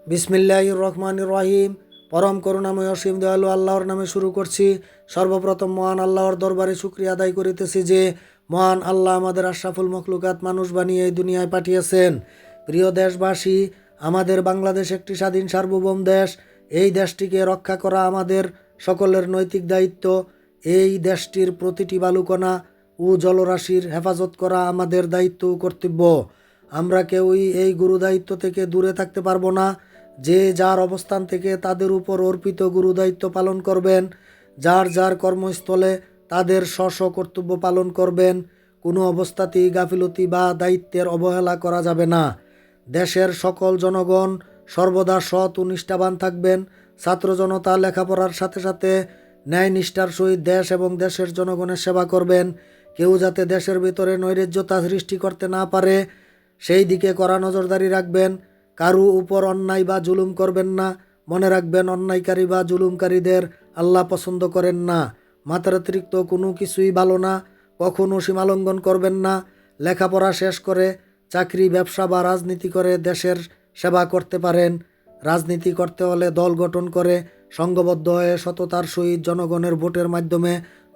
বিসমিল্লাহির রহমানির রহিম। পরম করুণাময় অসীম দয়ালু আল্লাহর নামে শুরু করছি। সর্বপ্রথম মহান আল্লাহর দরবারে শুকরিয়া আদায় করিতেছি যে মহান আল্লাহ আমাদের আশরাফুল মখলুকাত মানুষ বানিয়ে এই দুনিয়ায় পাঠিয়েছেন। প্রিয় দেশবাসী, আমাদের বাংলাদেশ একটি স্বাধীন সার্বভৌম দেশ। এই দেশটিকে রক্ষা করা আমাদের সকলের নৈতিক দায়িত্ব। এই দেশটির প্রতিটি বালুকণা ও জলরাশির হেফাজত করা আমাদের দায়িত্ব ও কর্তব্য। আমরা কেউই এই গুরু দায়িত্ব থেকে দূরে থাকতে পারবো না। যে যার অবস্থান থেকে তাদের উপর অর্পিত গুরু দায়িত্ব পালন করবেন। যার যার কর্মস্থলে তাদের স্ব কর্তব্য পালন করবেন। কোনো অবস্থাতেই গাফিলতি বা দায়িত্বের অবহেলা করা যাবে না। দেশের সকল জনগণ সর্বদা সৎ ও নিষ্ঠাবান থাকবেন। ছাত্র জনতা লেখাপড়ার সাথে সাথে ন্যায় নিষ্ঠার সহিত দেশ এবং দেশের জনগণের সেবা করবেন। কেউ যাতে দেশের ভিতরে নৈরাজ্যতা সৃষ্টি করতে না পারে সেই দিকে কড়া নজরদারি রাখবেন। কারো উপর অন্যায় বা জুলুম করবেন না। মনে রাখবেন, অন্যায়কারী বা জুলুমকারীদের আল্লাহ পছন্দ করেন না। মাত্রাতিরিক্ত কোনো কিছুই ভালো না। কখনো সীমালঙ্ঘন করবেন না। লেখাপড়া শেষ করে চাকরি, ব্যবসা বা রাজনীতি করে দেশের সেবা করতে পারেন। রাজনীতি করতে হলে দল গঠন করে সংঘবদ্ধ হয়ে সততার সহিত জনগণের ভোটের মাধ্যমে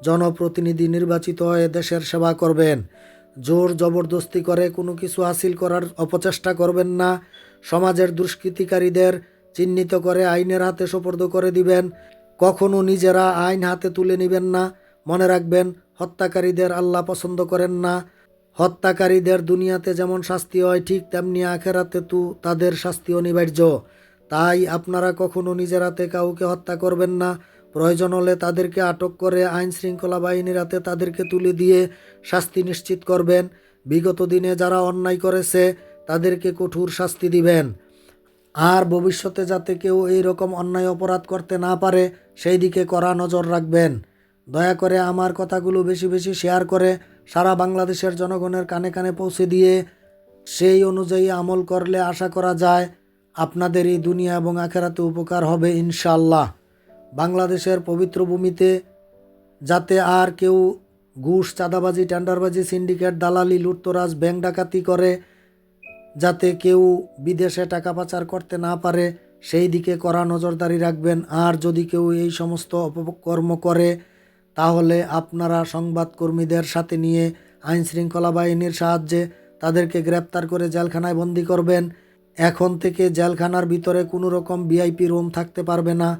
জনপ্রতিনিধি নির্বাচিত হয়ে দেশের সেবা করবেন। জোর জবরদস্তি করে কোনো কিছু হাসিল করার অপচেষ্টা করবেন না। সমাজের দুষ্কৃতিকারীদের চিহ্নিত করে আইনের হাতে সোপর্দ করে দিবেন। কখনো নিজেরা আইন হাতে তুলে নেবেন না। মনে রাখবেন, হত্যাকারীদের আল্লাহ পছন্দ করেন না। হত্যাকারীদের দুনিয়াতে যেমন শাস্তি হয়, ঠিক তেমনি আখেরাতে তাদের শাস্তি অনিবার্য। তাই আপনারা কখনো নিজের হাতে কাউকে হত্যা করবেন না। প্রয়োজন হলে তাদেরকে আটক করে আইন শৃঙ্খলা বাহিনীর হাতে তাদেরকে তুলে দিয়ে শাস্তি নিশ্চিত করবেন। বিগত দিনে যারা অন্যায় করেছে তাদেরকে কঠোর শাস্তি দিবেন। আর ভবিষ্যতে যাতে কেউ এই রকম অন্যায় অপরাধ করতে না পারে সেই দিকে কড়া নজর রাখবেন। দয়া করে আমার কথাগুলো বেশি বেশি শেয়ার করে সারা বাংলাদেশের জনগণের কানে কানে পৌঁছে দিয়ে সেই অনুযায়ী আমল করলে আশা করা যায় আপনাদের এই দুনিয়া এবং আখেরাতে উপকার হবে ইনশাআল্লাহ। বাংলাদেশের পবিত্র ভূমিতে যাতে আর কেউ ঘুষ, চাঁদাবাজি, টেন্ডারবাজি, সিন্ডিকেট, দালালি, লুটতরাজ, ব্যাংক ডাকাতি করে যাতে কেউ বিদেশে টাকা পাচার করতে না পারে সেই দিকে কড়া নজরদারি রাখবেন। আর যদি কেউ এই সমস্ত অপকর্ম করে তাহলে আপনারা সংবাদকর্মীদের সাথে নিয়ে আইন শৃঙ্খলা বাহিনীর সাহায্যে তাদেরকে গ্রেপ্তার করে জেলখানায় বন্দি করবেন। এখন থেকে জেলখানার ভিতরে কোনো রকম ভিআইপি রুম থাকতে পারবে না।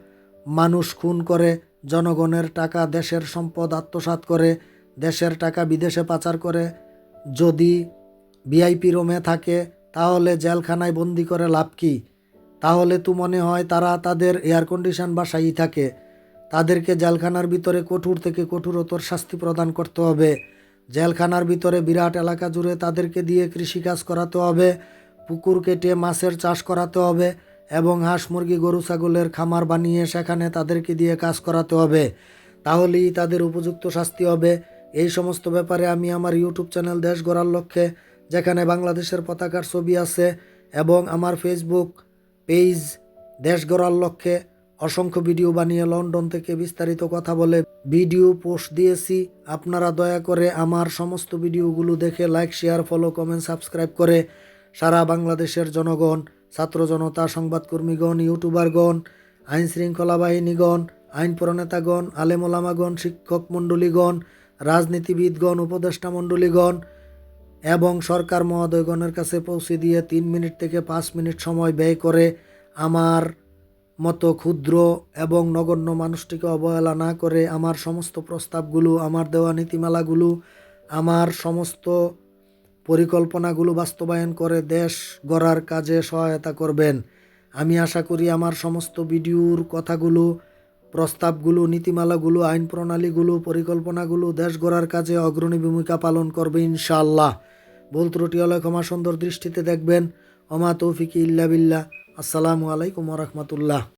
মানুষ খুন করে, জনগণের টাকা, দেশের সম্পদ আত্মসাৎ করে, দেশের টাকা বিদেশে পাচার করে যদি ভিআইপি রুমে থাকে তাহলে জেলখানায় বন্দি করে লাভ কি? তাহলে তো মনে হয় তারা তাদের এয়ার কন্ডিশন বাসায়ই থাকে। তাদেরকে জেলখানার ভিতরে কঠোর থেকে কঠোরতর শাস্তি প্রদান করতে হবে। জেলখানার ভিতরে বিরাট এলাকা জুড়ে তাদেরকে দিয়ে কৃষিকাজ করাতে হবে, পুকুর কেটে মাছের চাষ করাতে হবে এবং হাঁস, মুরগি, গরু, ছাগলের খামার বানিয়ে সেখানে তাদেরকে দিয়ে কাজ করাতে হবে। তাহলেই তাদের উপযুক্ত শাস্তি হবে। এই সমস্ত ব্যাপারে আমি আমার ইউটিউব চ্যানেল দেশ গড়ার লক্ষ্যে, যেখানে বাংলাদেশের পতাকার ছবি আছে, এবং আমার ফেসবুক পেজ দেশ গড়ার লক্ষ্যে অসংখ্য ভিডিও বানিয়ে লন্ডন থেকে বিস্তারিত কথা বলে ভিডিও পোস্ট দিয়েছি। আপনারা দয়া করে আমার সমস্ত ভিডিওগুলো দেখে like, share, follow, comment, subscribe করে সারা বাংলাদেশের জনগণ, ছাত্র জনতা, সংবাদকর্মীগণ, ইউটিউবারগণ, আইন শৃঙ্খলা বাহিনীগণ, আইন প্রণেতাগণ, আলেম ওলামাগণ, শিক্ষক মণ্ডলীগণ, রাজনীতিবিদগণ, উপদেষ্টা মণ্ডলীগণ এবং সরকার মহোদয়গণের কাছে পৌঁছে দিয়ে 3 মিনিট থেকে 5 মিনিট সময় ব্যয় করে আমার মতো ক্ষুদ্র এবং নগণ্য মানুষটিকে অবহেলা না করে আমার সমস্ত প্রস্তাবগুলো, আমার দেওয়া নীতিমালাগুলো, আমার সমস্ত পরিকল্পনাগুলো বাস্তবায়ন করে দেশ গড়ার কাজে সহায়তা করবেন। আমি আশা করি আমার সমস্ত ভিডিওর কথাগুলো, প্রস্তাবগুলো, নীতিমালাগুলো, আইন প্রণালীগুলো, পরিকল্পনাগুলো দেশ গড়ার কাজে অগ্রণী ভূমিকা পালন করবে ইনশাআল্লাহ। ভুল ত্রুটি হলে ক্ষমা সুন্দর দৃষ্টিতে দেখবেন। ওমা তৌফিকি ইল্লা বিল্লাহ। আসসালামু আলাইকুম ওয়া রাহমাতুল্লাহ।